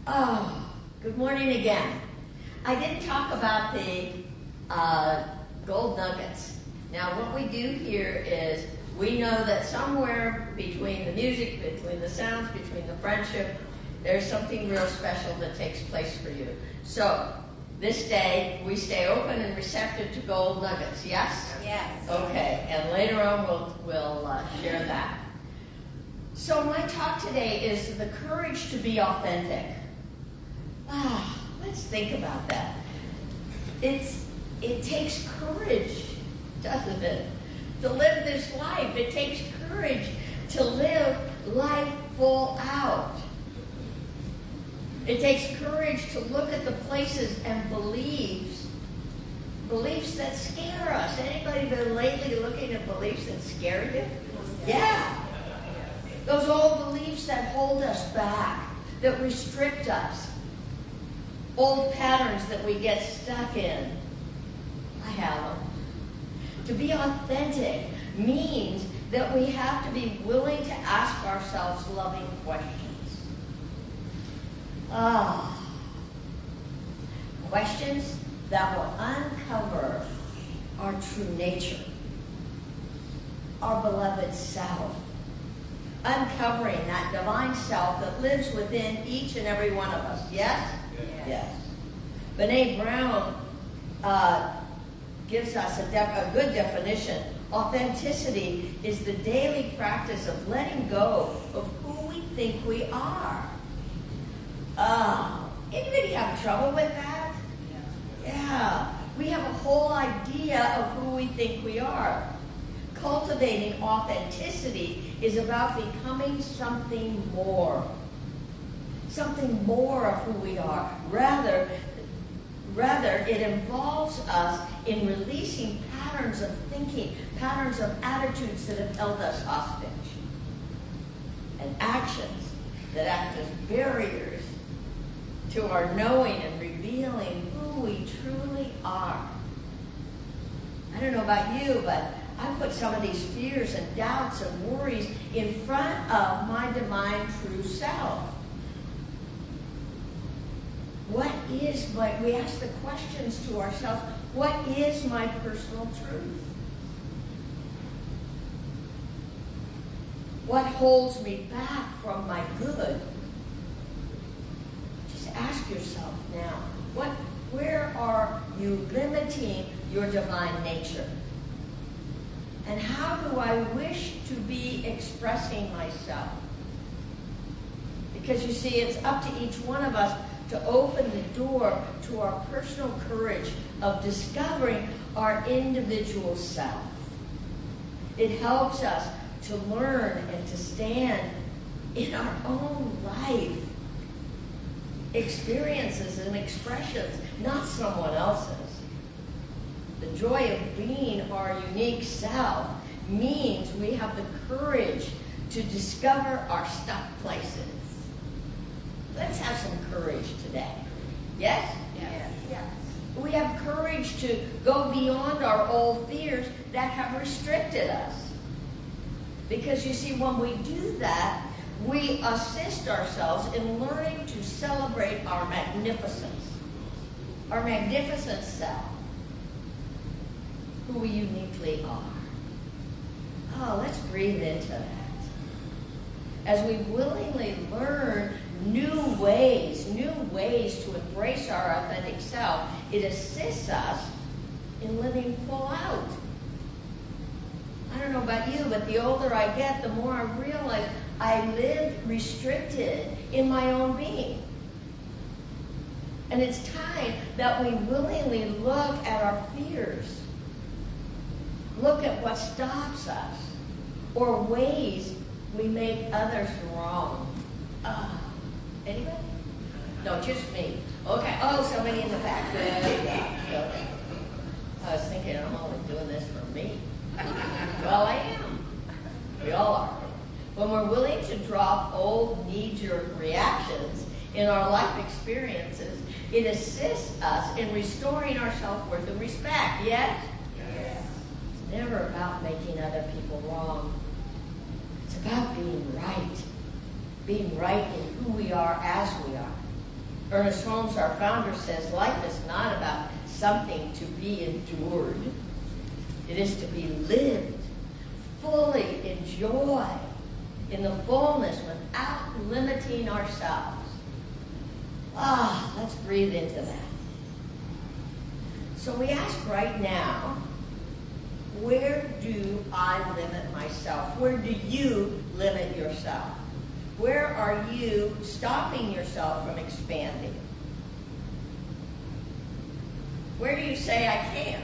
Oh, good morning again. I didn't talk about the gold nuggets. Now, what we do here is we know that somewhere between the music, between the sounds, between the friendship, there's something real special that takes place for you. So, this day, we stay open and receptive to gold nuggets, yes? Yes. Okay, and later on we'll share that. So my talk today is the courage to be authentic. Let's think about that. It takes courage, doesn't it, to live this life. It takes courage to live life full out. It takes courage to look at the places and beliefs that scare us. Anybody been lately looking at beliefs that scare you? Yeah. Those old beliefs that hold us back, that restrict us. Old patterns that we get stuck in. I have them. To be authentic means that we have to be willing to ask ourselves loving questions. Questions that will uncover our true nature, our beloved self, uncovering that divine self that lives within each and every one of us. Yes? Yes. Brene Brown gives us a good definition. Authenticity is the daily practice of letting go of who we think we are. Anybody have trouble with that? Yeah. We have a whole idea of who we think we are. Cultivating authenticity is about becoming something more. Something more of who we are. Rather, it involves us in releasing patterns of thinking, patterns of attitudes that have held us hostage, and actions that act as barriers to our knowing and revealing who we truly are. I don't know about you, but I put some of these fears and doubts and worries in front of my divine true self. We ask the questions to ourselves, what is my personal truth? What holds me back from my good? Just ask yourself now, where are you limiting your divine nature? And how do I wish to be expressing myself? Because you see, it's up to each one of us to open the door to our personal courage of discovering our individual self. It helps us to learn and to stand in our own life experiences and expressions, not someone else's. The joy of being our unique self means we have the courage to discover our stuck places. Let's have some courage today. Yes? Yes. We have courage to go beyond our old fears that have restricted us. Because you see, when we do that, we assist ourselves in learning to celebrate our magnificent self, who we uniquely are. Let's breathe into that. As we willingly learn new ways to embrace our authentic self, it assists us in living full out. I don't know about you, but the older I get, the more I realize I live restricted in my own being. And it's time that we willingly look at our fears. Look at what stops us, or ways we make others wrong. Anybody? No, just me. Okay. Oh, somebody in the back. Okay. I was thinking, I'm only doing this for me. Well, I am. We all are. When we're willing to drop old knee-jerk reactions in our life experiences, it assists us in restoring our self-worth and respect. Yes? Yes. It's never about making other people wrong. It's about being right in who we are as we are. Ernest Holmes, our founder, says life is not about something to be endured. It is to be lived, fully enjoyed, in the fullness without limiting ourselves. Let's breathe into that. So we ask right now, where do I limit myself? Where do you limit yourself? Where are you stopping yourself from expanding? Where do you say I can't?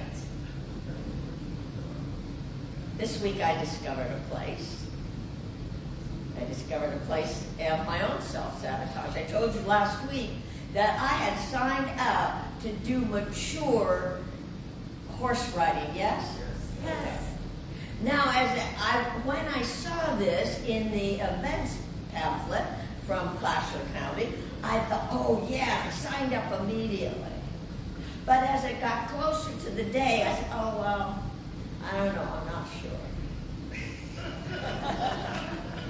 This week I discovered a place. I discovered a place of my own self-sabotage. I told you last week that I had signed up to do mature horse riding, yes? Yes. Now, when I saw this in the events pamphlet from Placer County, I thought, oh yeah, I signed up immediately. But as it got closer to the day, I said, oh well, I don't know, I'm not sure.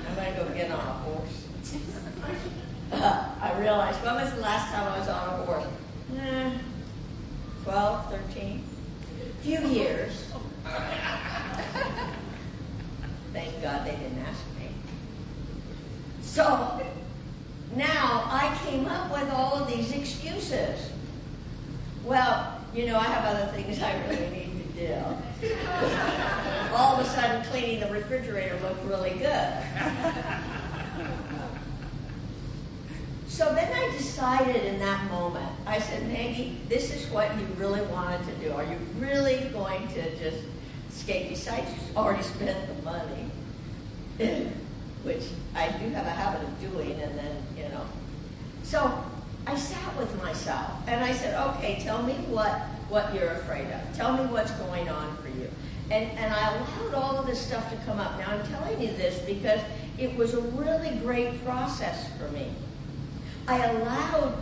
I'm going to go get on a horse. I realized, when was the last time I was on a horse? 12, 13? Few years. Thank God they didn't ask me. So, now I came up with all of these excuses. Well, I have other things I really need to do. All of a sudden, cleaning the refrigerator looked really good. So then I decided in that moment, I said, Maggie, this is what you really wanted to do. Are you really going to just skate? Besides, you've already spent the money, which I do have a habit of doing, and then, So I sat with myself, and I said, okay, tell me what you're afraid of. Tell me what's going on for you. And I allowed all of this stuff to come up. Now, I'm telling you this because it was a really great process for me. I allowed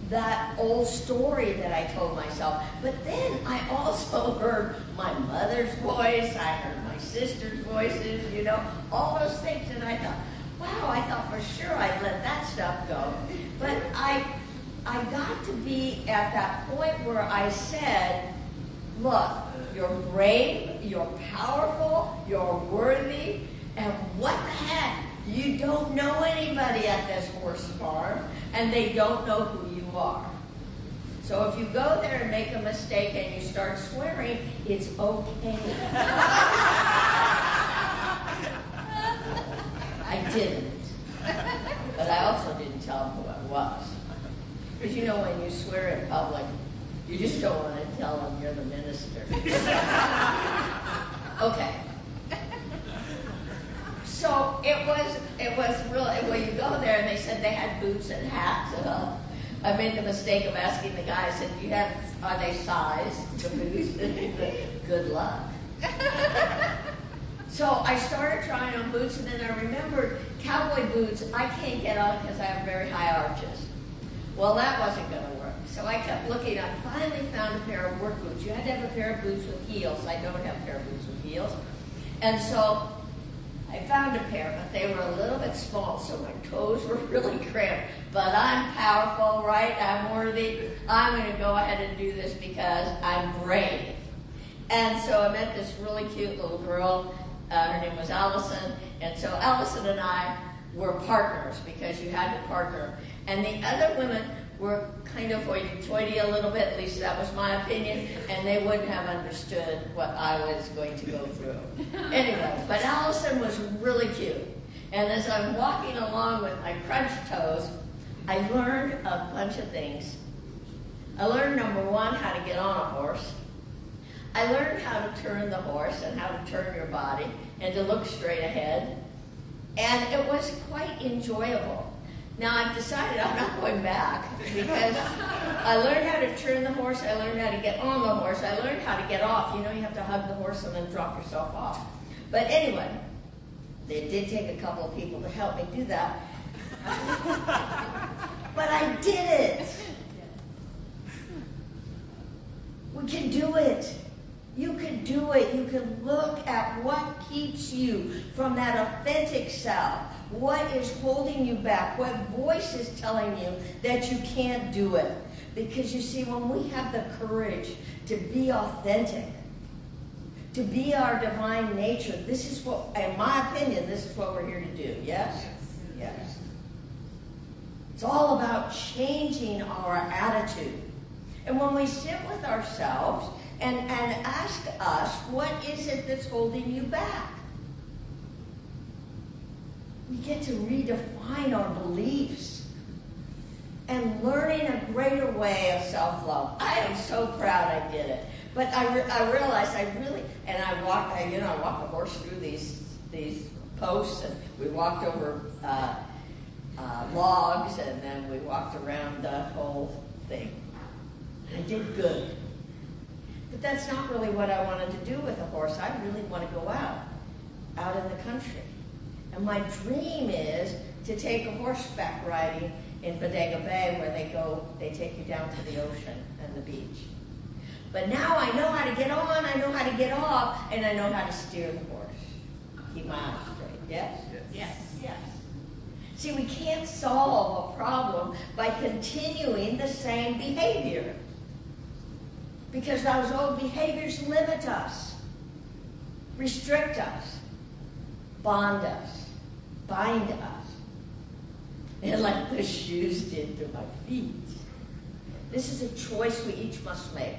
that old story that I told myself, but then I also heard my mother's voice, I heard my sister's voices, all those things, and I thought, wow, I thought for sure I'd let that stuff go. But I got to be at that point where I said, look, you're brave, you're powerful, you're worthy, and what the heck? You don't know anybody at this horse farm, and they don't know who you are. So if you go there and make a mistake and you start swearing, it's okay. I didn't. But I also didn't tell them who I was. Because when you swear in public, you just don't want to tell them you're the minister. Okay. So it was really, well, you go there and they said they had boots and hats. And I made the mistake of asking the guy, I said, are they sized, the boots? Good luck. So I started trying on boots, and then I remembered cowboy boots I can't get on because I have very high arches. Well, that wasn't going to work. So I kept looking. I finally found a pair of work boots. You had to have a pair of boots with heels. I don't have a pair of boots with heels. And so I found a pair, but they were a little bit small, so my toes were really cramped. But I'm powerful, right? I'm worthy. I'm going to go ahead and do this because I'm brave. And so I met this really cute little girl. Her name was Allison. And so Allison and I were partners because you had to partner. And the other women were kind of hoity-toity a little bit, at least that was my opinion, and they wouldn't have understood what I was going to go through. Anyway, but Allison was really cute. And as I'm walking along with my crunch toes, I learned a bunch of things. I learned, number one, how to get on a horse. I learned how to turn the horse and how to turn your body and to look straight ahead. And it was quite enjoyable. Now, I've decided I'm not going back because I learned how to turn the horse, I learned how to get on the horse, I learned how to get off. You have to hug the horse and then drop yourself off. But anyway, it did take a couple of people to help me do that. But I did it. We can do it. You can do it. You can look at what keeps you from that authentic self. What is holding you back? What voice is telling you that you can't do it? Because you see, when we have the courage to be authentic, to be our divine nature, this is what, in my opinion, this is what we're here to do. Yes? Yes. It's all about changing our attitude. And when we sit with ourselves and ask us, what is it that's holding you back? We get to redefine our beliefs and learning a greater way of self-love. I am so proud I did it. But I realized I really, and I walked a horse through these posts, and we walked over logs, and then we walked around the whole thing. I did good. But that's not really what I wanted to do with a horse. I really want to go out in the country. And my dream is to take a horseback riding in Bodega Bay, where they take you down to the ocean and the beach. But now I know how to get on, I know how to get off, and I know how to steer the horse. Keep my eyes straight. Yes? Yes. Yes. See, we can't solve a problem by continuing the same behavior, because those old behaviors limit us, restrict us, bond us, bind us, and like the shoes did to my feet. This is a choice we each must make.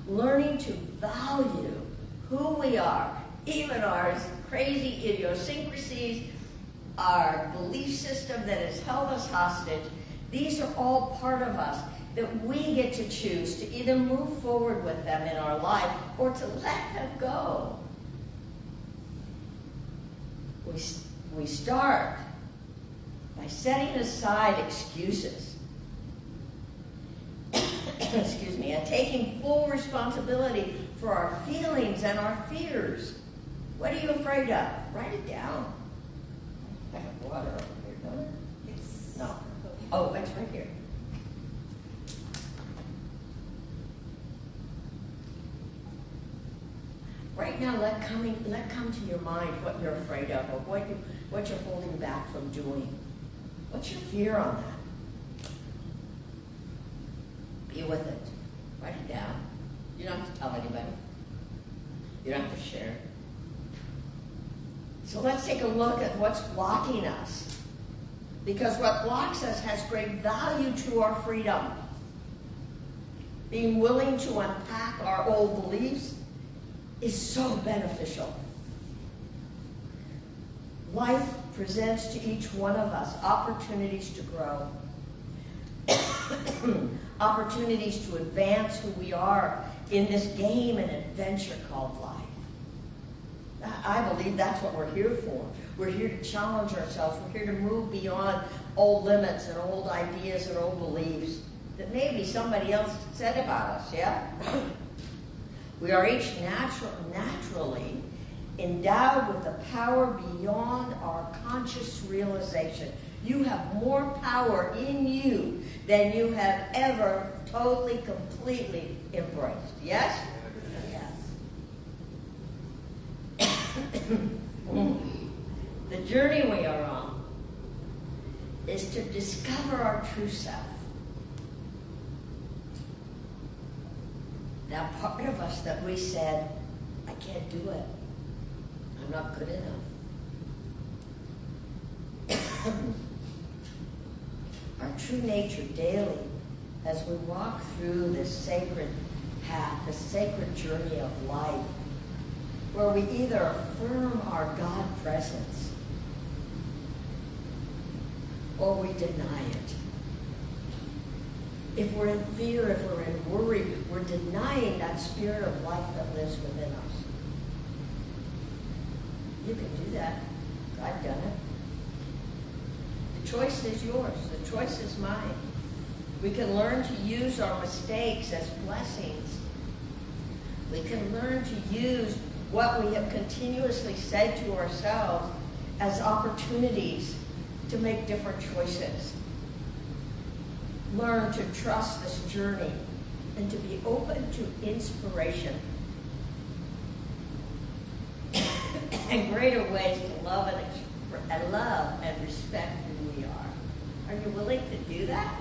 Learning to value who we are, even our crazy idiosyncrasies, our belief system that has held us hostage. These are all part of us that we get to choose to either move forward with them in our life or to let them go. We start by setting aside excuses. Excuse me, and taking full responsibility for our feelings and our fears. What are you afraid of? Write it down. I have water over here, don't I? Yes. No. Oh, it's right here. Right now, let come to your mind what you're afraid of, or what you're holding back from doing. What's your fear on that? Be with it. Write it down. You don't have to tell anybody. You don't have to share. So let's take a look at what's blocking us. Because what blocks us has great value to our freedom. Being willing to unpack our old beliefs is so beneficial. Life presents to each one of us opportunities to grow. Opportunities to advance who we are in this game and adventure called life. I believe that's what we're here for. We're here to challenge ourselves. We're here to move beyond old limits and old ideas and old beliefs that maybe somebody else said about us, yeah? We are each naturally endowed with a power beyond our conscious realization. You have more power in you than you have ever totally, completely embraced. Yes? Yes. The journey we are on is to discover our true self. That part of us that we said, I can't do it. I'm not good enough. Our true nature daily, as we walk through this sacred path, this sacred journey of life, where we either affirm our God presence or we deny it. If we're in fear, if we're in worry, we're denying that spirit of life that lives within us. You can do that. I've done it. The choice is yours. The choice is mine. We can learn to use our mistakes as blessings. We can learn to use what we have continuously said to ourselves as opportunities to make different choices. Learn to trust this journey and to be open to inspiration and greater ways to love and and love and respect who we are. Are you willing to do that?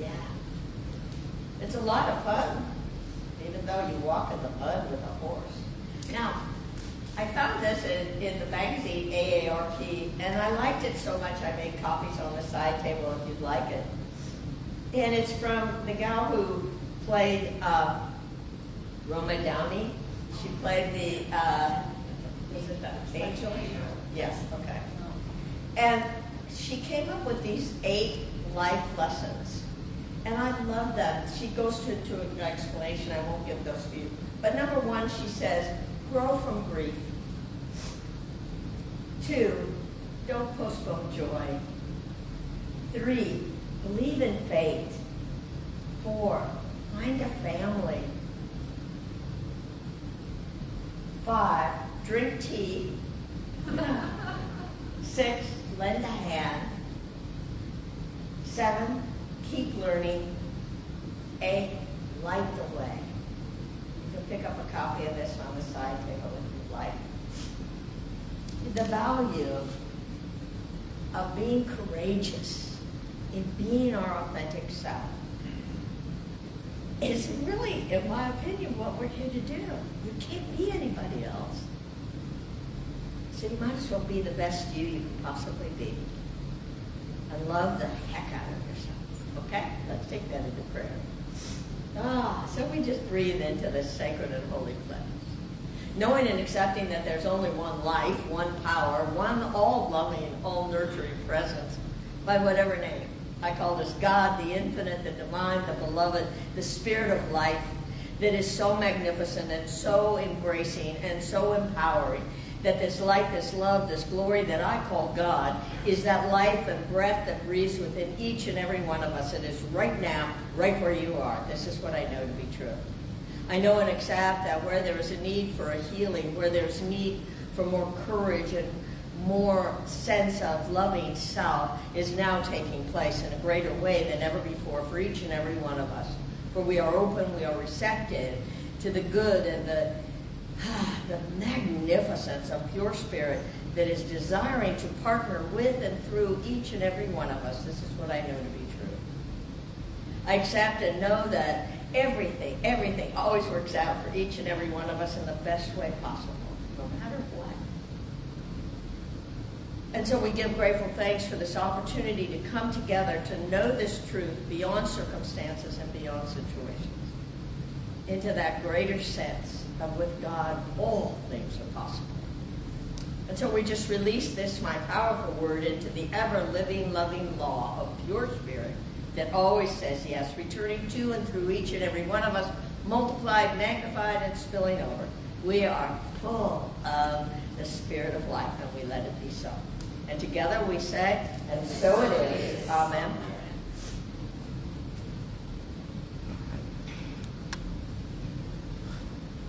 Yeah. It's a lot of fun, even though you walk in the mud with a horse. Now, I found this in the magazine AARP, and I liked it so much I made copies on the side table if you'd like it. And it's from the gal who played Roma Downey. She played the, was it the Angel? Yes, okay. And she came up with these 8 life lessons. And I love them. She goes to an explanation. I won't give those to you. But number 1, she says, grow from grief. 2, don't postpone joy. 3, believe in fate. 4, find a family. 5, drink tea. 6, lend a hand. 7, keep learning. 8, light the way. You can pick up a copy of this on the side table if you'd like. The value of being courageous in being our authentic self is really, in my opinion, what we're here to do. You can't be anybody else. So you might as well be the best you can possibly be. And love the heck out of yourself. Okay? Let's take that into prayer. So we just breathe into this sacred and holy place. Knowing and accepting that there's only one life, one power, one all-loving, all-nurturing presence, by whatever name. I call this God, the infinite, the divine, the beloved, the spirit of life that is so magnificent and so embracing and so empowering, that this light, this love, this glory that I call God is that life and breath that breathes within each and every one of us. It is right now, right where you are. This is what I know to be true. I know and accept that where there is a need for a healing, where there's need for more courage and more sense of loving self is now taking place in a greater way than ever before for each and every one of us. For we are open, we are receptive to the good and the magnificence of pure spirit that is desiring to partner with and through each and every one of us. This is what I know to be true. I accept and know that everything always works out for each and every one of us in the best way possible, no matter what. And so we give grateful thanks for this opportunity to come together to know this truth beyond circumstances and beyond situations, into that greater sense of with God all things are possible. And so we just release this, my powerful word, into the ever-living, loving law of pure spirit that always says yes, returning to and through each and every one of us, multiplied, magnified, and spilling over. We are full of the spirit of life, and we let it be so. And together we say, and so it is. Amen.